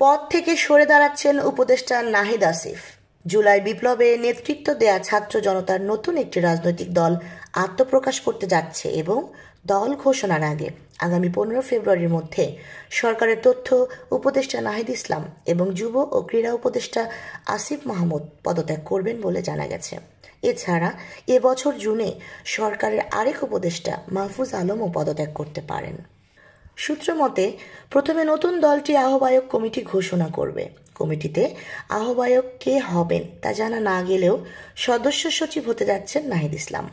পদ থেকে সরে দাঁড়াচ্ছেন উপদেষ্টা নাহিদ আসিফ। জুলাই বিপ্লবে নেতৃত্ব দেয়া ছাত্র জনতার নতুন একটি রাজনৈতিক দল আত্মপ্রকাশ করতে যাচ্ছে এবং দল ঘোষণার আগে আগামী 15 ফেব্রুয়ারির মধ্যে সরকারের তথ্য উপদেষ্টা নাহিদ ইসলাম এবং যুব ও ক্রীড়া উপদেষ্টা আসিফ মাহমুদ পদত্যাগ করবেন বলে জানা গেছে। এছাড়া এবছর জুনে সরকারের আরেক উপদেষ্টা মাহফুজ আলমও পদত্যাগ করতে পারেন। সূত্র মতে প্রথমে নতুন দলটি আহ্বায়ক কমিটি ঘোষণা করবে। কমিটিতে আহ্বায়ক কে হবেন তা জানা না গেলেও সদস্য সচিব হতে যাচ্ছেন নাহিদ ইসলাম।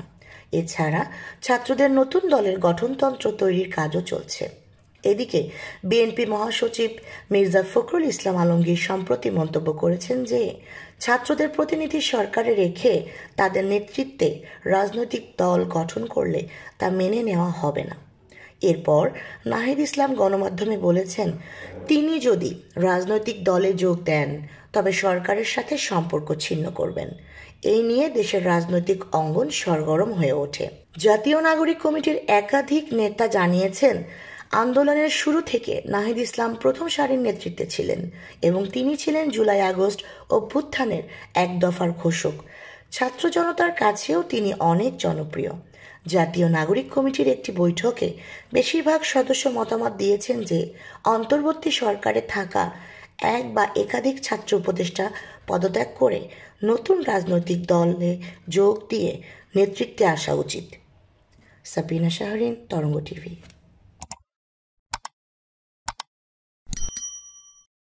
এছাড়া ছাত্রদের নতুন দলের গঠনতন্ত্র তৈরির কাজও চলছে। এদিকে বিএনপি মহাসচিব মির্জা ফখরুল ইসলাম আলমগীর সম্প্রতি মন্তব্য করেছেন যে ছাত্রদের প্রতিনিধি সরকারে রেখে তাদের নেতৃত্বে রাজনৈতিক দল গঠন করলে তা মেনে নেওয়া হবে না। এরপর নাহিদ ইসলাম গণমাধ্যমে বলেছেন, তিনি যদি রাজনৈতিক দলে যোগ দেন তবে সরকারের সাথে সম্পর্ক ছিন্ন করবেন। এই নিয়ে দেশের রাজনৈতিক অঙ্গন সরগরম হয়ে ওঠে। জাতীয় নাগরিক কমিটির একাধিক নেতা জানিয়েছেন, আন্দোলনের শুরু থেকে নাহিদ ইসলাম প্রথম সারির নেতৃত্বে ছিলেন এবং তিনি ছিলেন জুলাই আগস্ট অভ্যুত্থানের এক দফার ঘোষক। ছাত্র জনতার কাছেও তিনি অনেক জনপ্রিয়। জাতীয় নাগরিক কমিটির একটি বৈঠকে বেশিরভাগ সদস্য মতামত দিয়েছেন যে অন্তর্বর্তী সরকারে থাকা এক বা একাধিক ছাত্র উপদেষ্টা পদত্যাগ করে নতুন রাজনৈতিক দলে যোগ দিয়ে নেতৃত্বে আসা উচিত। সাবিনা শাহরিন, তরঙ্গ টিভি।